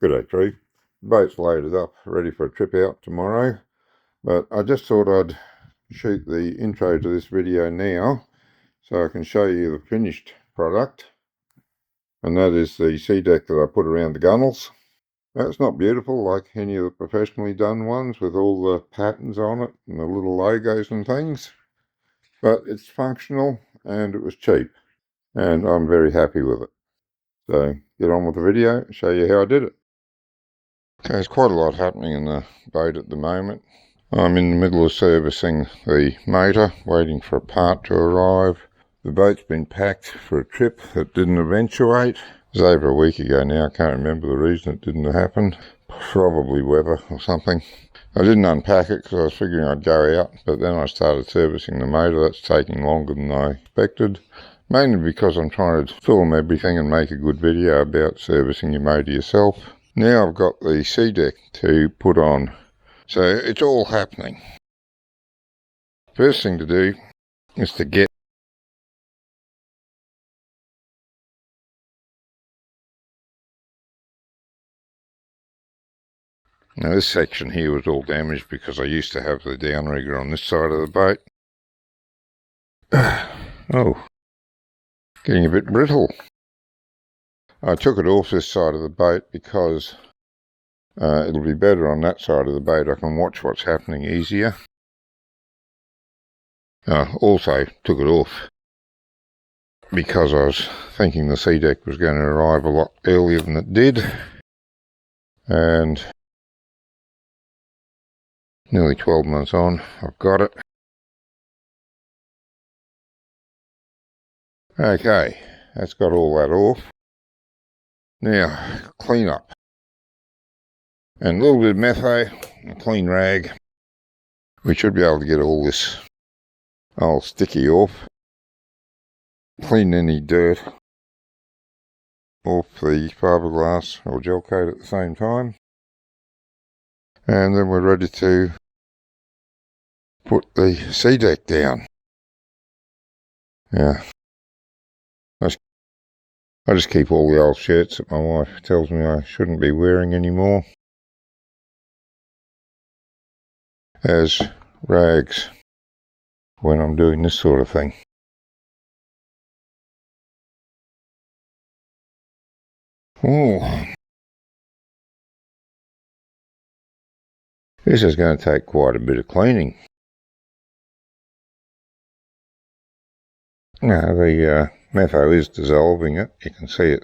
G'day crew. Boat's loaded up, ready for a trip out tomorrow. But I just thought I'd shoot the intro to this video now so I can show you the finished product. And that is the SeaDek that I put around the gunnels. Now, it's not beautiful like any of the professionally done ones with all the patterns on it and the little logos and things. But it's functional and it was cheap. And I'm very happy with it. So get on with the video, show you how I did it. Okay, there's quite a lot happening in the boat at the moment. I'm in the middle of servicing the motor, waiting for a part to arrive. The boat's been packed for a trip that didn't eventuate. It was over a week ago now, I can't remember the reason it didn't happen. Probably weather or something. I didn't unpack it because I was figuring I'd go out, but then I started servicing the motor. That's taking longer than I expected. Mainly because I'm trying to film everything and make a good video about servicing your motor yourself. Now I've got the SeaDek to put on, so it's all happening. First thing to do is to get now this section here was all damaged because I used to have the downrigger on this side of the boat. Oh, getting a bit brittle. I took it off this side of the boat because it'll be better on that side of the boat. I can watch what's happening easier. Also took it off because I was thinking the SeaDek was going to arrive a lot earlier than it did. And nearly 12 months on, I've got it. Okay, that's got all that off. Now, clean up. And a little bit of metho, a clean rag. We should be able to get all this old sticky off. Clean any dirt off the fiberglass or gel coat at the same time. And then we're ready to put the SeaDek down. Yeah. I just keep all the old shirts that my wife tells me I shouldn't be wearing anymore as rags when I'm doing this sort of thing. Oh, this is going to take quite a bit of cleaning. Now the metho is dissolving it. You can see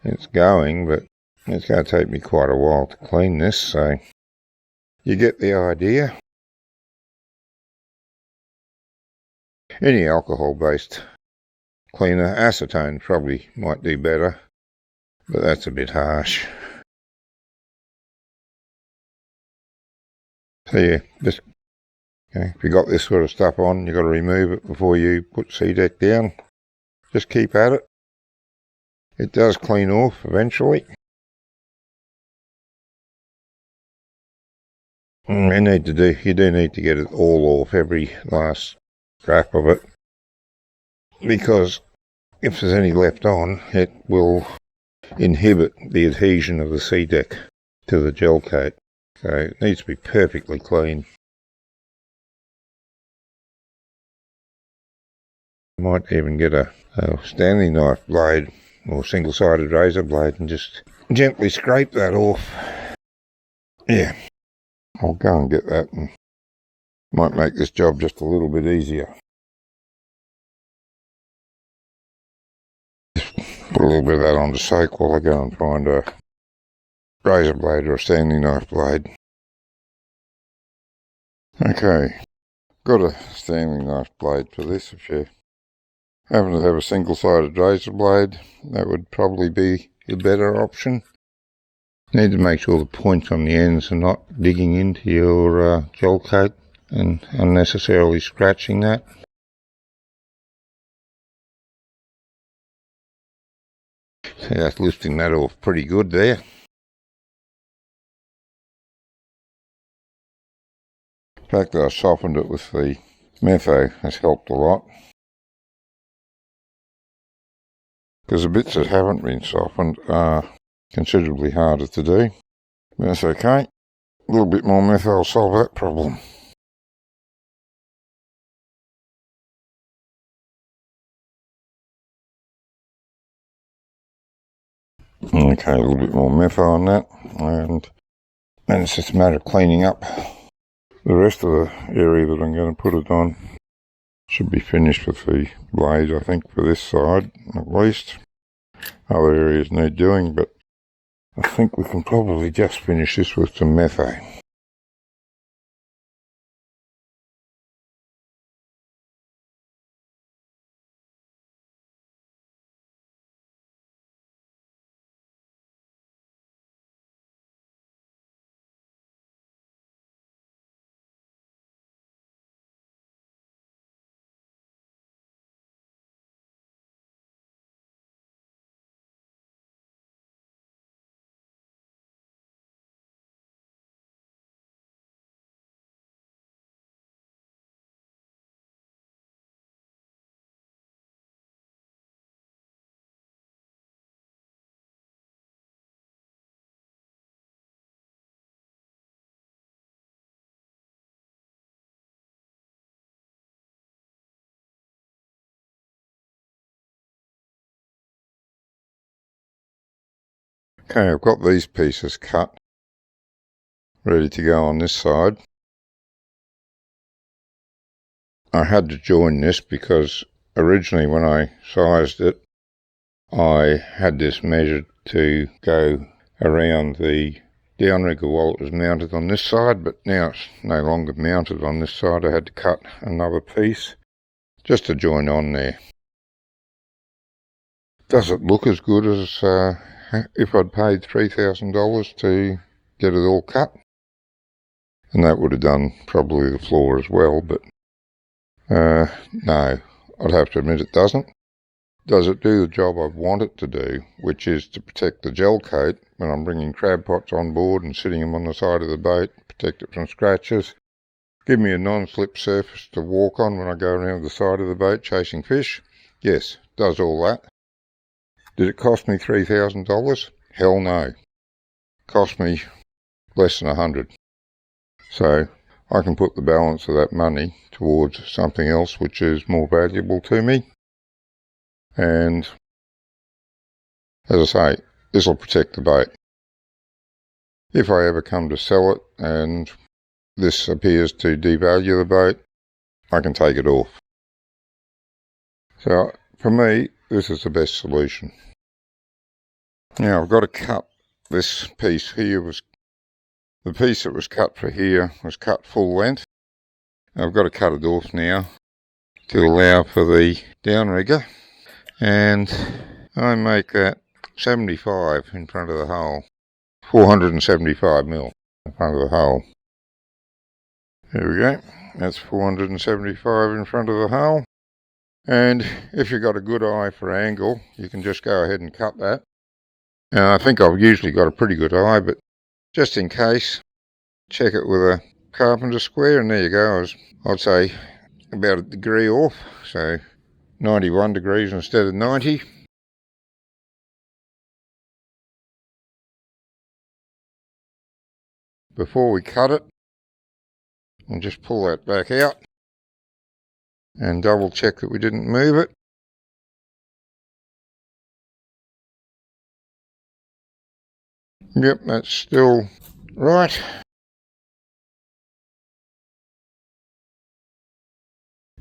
it's going, but it's going to take me quite a while to clean this, so you get the idea. Any alcohol-based cleaner, acetone probably might do better, but that's a bit harsh. So yeah, just if you got this sort of stuff on, you've got to remove it before you put SeaDek down. Just keep at it. It does clean off eventually. You do need to get it all off, every last scrap of it, because if there's any left on, it will inhibit the adhesion of the SeaDek to the gel coat. So it needs to be perfectly clean. I might even get a Stanley knife blade or single-sided razor blade and just gently scrape that off. Yeah, I'll go and get that and might make this job just a little bit easier. Just put a little bit of that on to soak while I go and find a razor blade or a Stanley knife blade. Okay, got a Stanley knife blade for this. If you happen to have a single-sided razor blade, that would probably be a better option. Need to make sure the points on the ends are not digging into your gel coat and unnecessarily scratching that. See, that's lifting that off pretty good there. The fact that I softened it with the metho has helped a lot. Because the bits that haven't been softened are considerably harder to do. But that's okay. A little bit more methyl will solve that problem. Okay, a little bit more methyl on that, and then it's just a matter of cleaning up the rest of the area that I'm going to put it on. Should be finished with the blade, I think, for this side at least. Other areas need doing, but I think we can probably just finish this with some methane. Okay, I've got these pieces cut, ready to go on this side. I had to join this because originally when I sized it, I had this measured to go around the downrigger while it was mounted on this side, but now it's no longer mounted on this side. I had to cut another piece just to join on there. Does it look as good as if I'd paid $3,000 to get it all cut? And that would have done probably the floor as well, but no, I'd have to admit it doesn't. Does it do the job I want it to do, which is to protect the gel coat when I'm bringing crab pots on board and sitting them on the side of the boat, protect it from scratches, give me a non-slip surface to walk on when I go around the side of the boat chasing fish? Yes, does all that. Did it cost me $3,000? Hell no. Cost me less than $100. So I can put the balance of that money towards something else which is more valuable to me. And as I say, this will protect the boat. If I ever come to sell it and this appears to devalue the boat, I can take it off. So for me, this is the best solution. Now I've got to cut this piece here. The piece that was cut for here was cut full length. I've got to cut it off now to allow for the downrigger, and I make that 75 in front of the hull, 475mm in front of the hull. There we go, that's 475 in front of the hull, and if you've got a good eye for angle, you can just go ahead and cut that. Now I think I've usually got a pretty good eye, but just in case, check it with a carpenter square, and there you go. I'd say about a degree off, so 91 degrees instead of 90. Before we cut it, we'll just pull that back out and double check that we didn't move it. Yep, that's still right.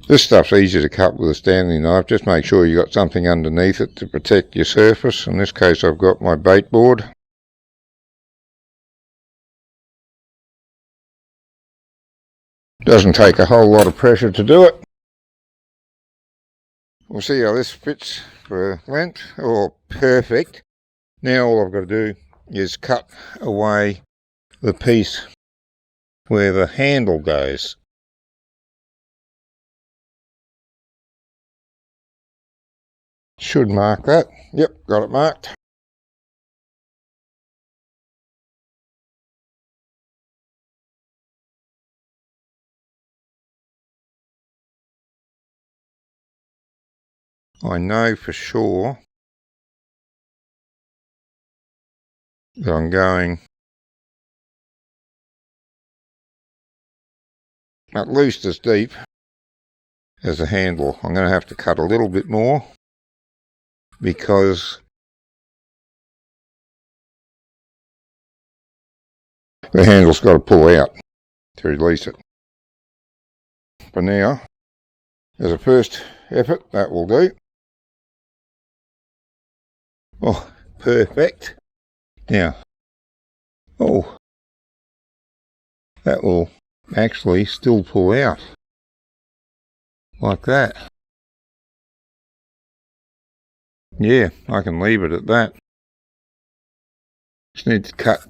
This stuff's easy to cut with a Stanley knife. Just make sure you got something underneath it to protect your surface. In this case, I've got my bait board. Doesn't take a whole lot of pressure to do it. We'll see how this fits for length. Oh, perfect. Now all I've got to do is cut away the piece where the handle goes. Should mark that. Yep, got it marked. I know for sure So I'm going at least as deep as the handle. I'm going to have to cut a little bit more because the handle's got to pull out to release it. For now, as a first effort, that will do. Oh, perfect. Now, oh, that will actually still pull out like that. Yeah, I can leave it at that. Just need to cut.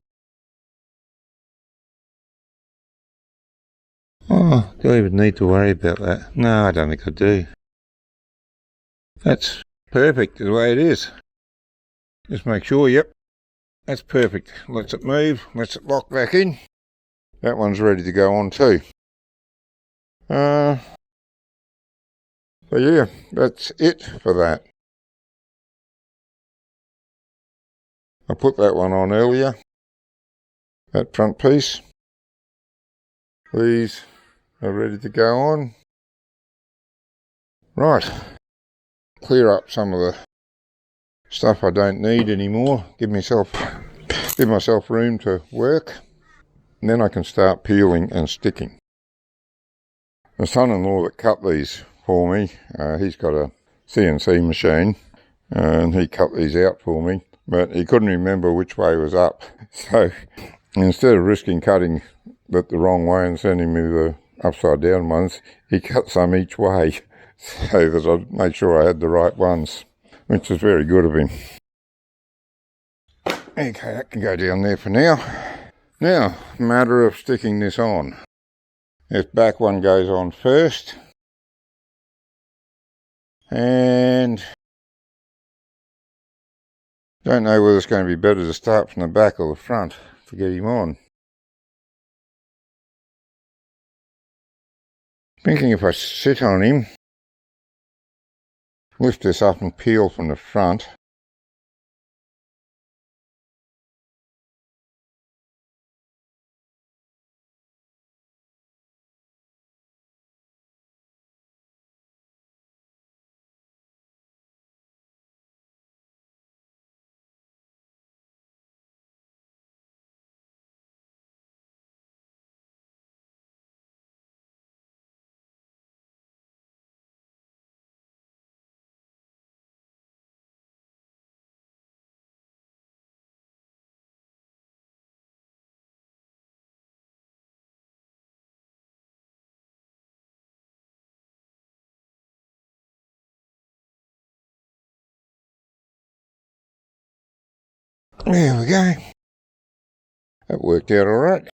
Oh, do I even need to worry about that? No, I don't think I do. That's perfect the way it is. Just make sure, yep, that's perfect. Lets it move, lets it lock back in. That one's ready to go on too. So yeah, that's it for that. I put that one on earlier, that front piece. These are ready to go on. Right, clear up some of the stuff I don't need anymore. Give myself room to work. And then I can start peeling and sticking. The son-in-law that cut these for me, he's got a CNC machine, and he cut these out for me, but he couldn't remember which way was up. So instead of risking cutting it the wrong way and sending me the upside down ones, he cut some each way so that I'd make sure I had the right ones, which is very good of him. Okay, that can go down there for now. Now, matter of sticking this on. This back one goes on first, and don't know whether it's going to be better to start from the back or the front to get him on. Thinking if I sit on him, lift this up and peel from the front. There we go. That worked out all right.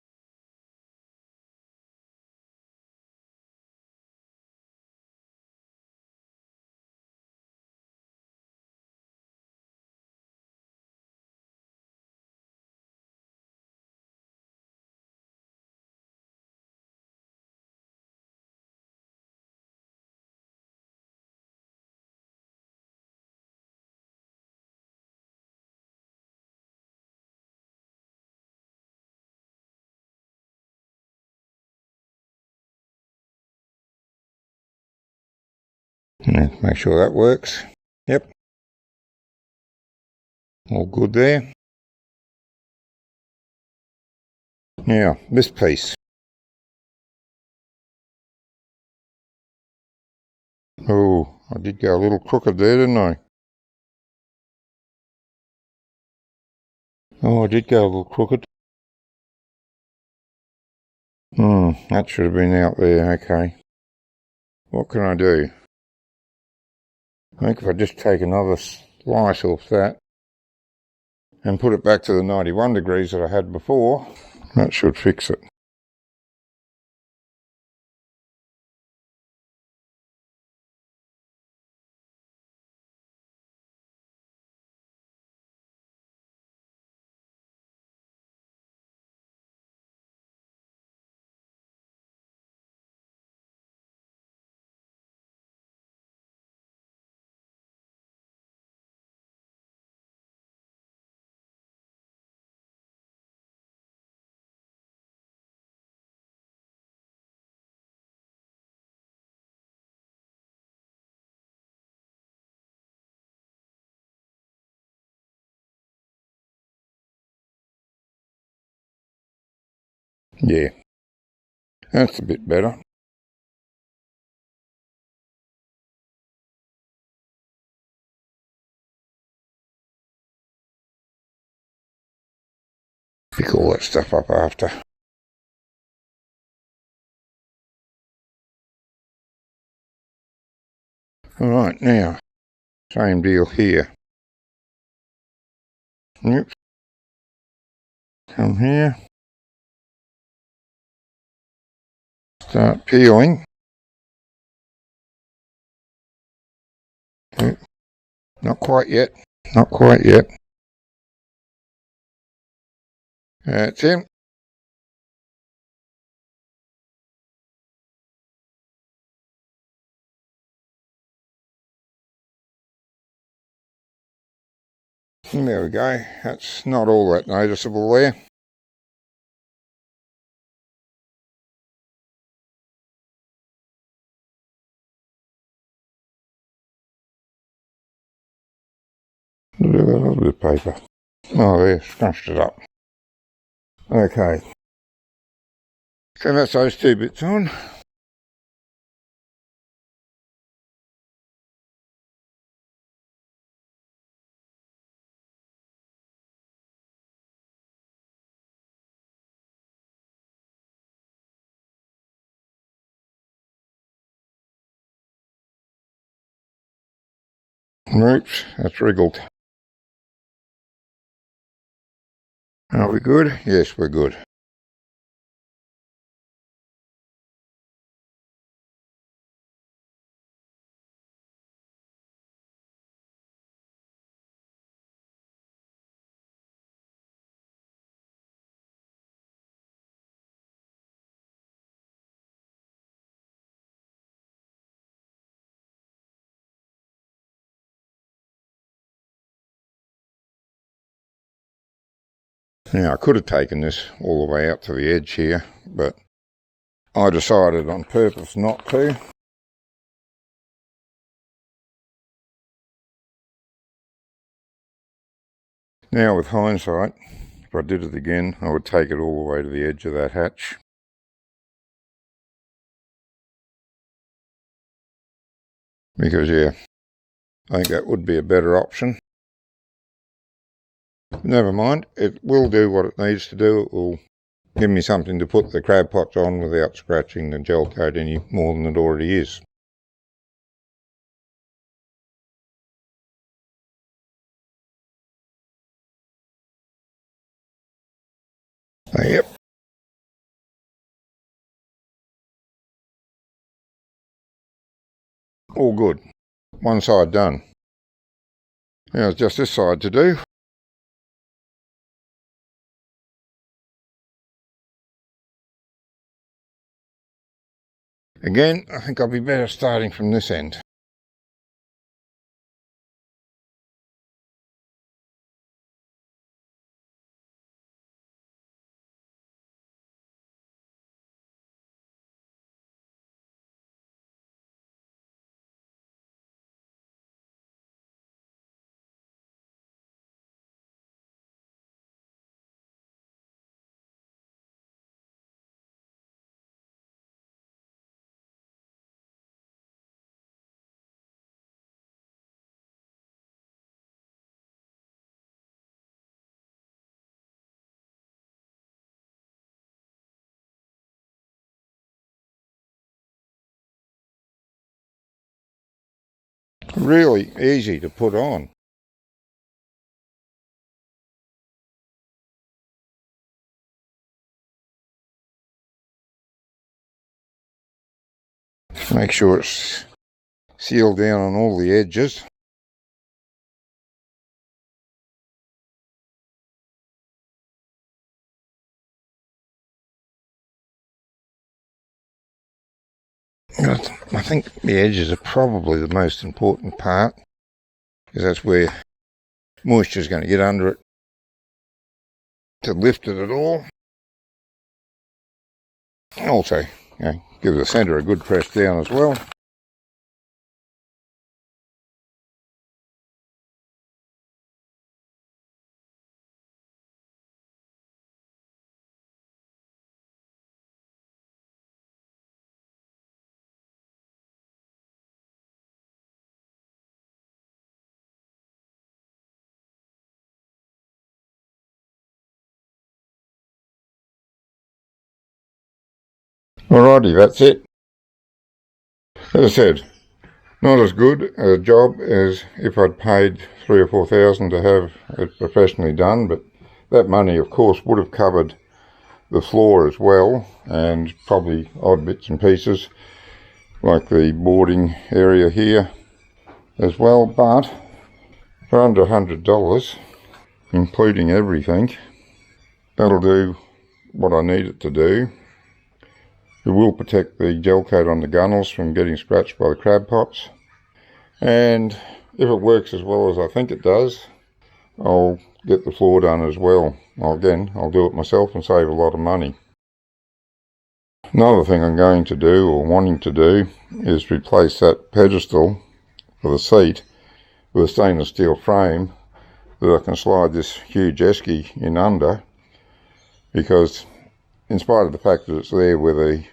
Make sure that works. Yep. All good there. Now, this piece. Oh, I did go a little crooked there, didn't I? Oh, I did go a little crooked. That should have been out there, okay. What can I do? I think if I just take another slice off that and put it back to the 91 degrees that I had before, that should fix it. Yeah, that's a bit better. Pick all that stuff up after. Alright, now, same deal here. Yep. Come here. Start peeling. Yep. Not quite yet. Not quite yet. That's it. There we go. That's not all that noticeable there. A little bit of paper. Oh, there, scrunched it up. Okay. So that's those two bits on. Oops, that's wriggled. Are we good? Yes, we're good. Now, I could have taken this all the way out to the edge here, but I decided on purpose not to. Now, with hindsight, if I did it again, I would take it all the way to the edge of that hatch. Because, yeah, I think that would be a better option. Never mind, it will do what it needs to do. It will give me something to put the crab pots on without scratching the gel coat any more than it already is. So, yep. All good. One side done. Now it's just this side to do. Again, I think I'll be better starting from this end. Really easy to put on. Make sure it's sealed down on all the edges. I think the edges are probably the most important part, because that's where moisture is going to get under it to lift it at all. Also, give the centre a good press down as well. Alrighty, that's it. As I said, not as good a job as if I'd paid $3,000 or $4,000 to have it professionally done, but that money of course would have covered the floor as well, and probably odd bits and pieces like the boarding area here as well. But for under $100, including everything, that'll do what I need it to do. It will protect the gel coat on the gunnels from getting scratched by the crab pots, and if it works as well as I think it does, I'll get the floor done as well. I'll do it myself and save a lot of money. Another thing I'm going to do, or wanting to do, is replace that pedestal for the seat with a stainless steel frame that I can slide this huge esky in under, because in spite of the fact that it's there where the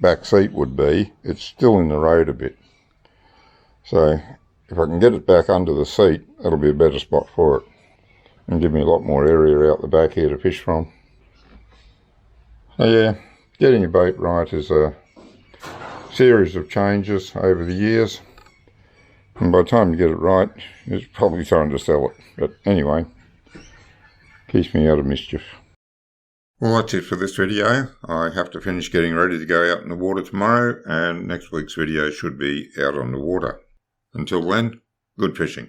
back seat would be, it's still in the road a bit. So if I can get it back under the seat, that'll be a better spot for it and give me a lot more area out the back here to fish from. So yeah, getting a boat right is a series of changes over the years, and by the time you get it right, it's probably time to sell it. But anyway, keeps me out of mischief. Well, that's it for this video. I have to finish getting ready to go out in the water tomorrow, and next week's video should be out on the water. Until then, good fishing.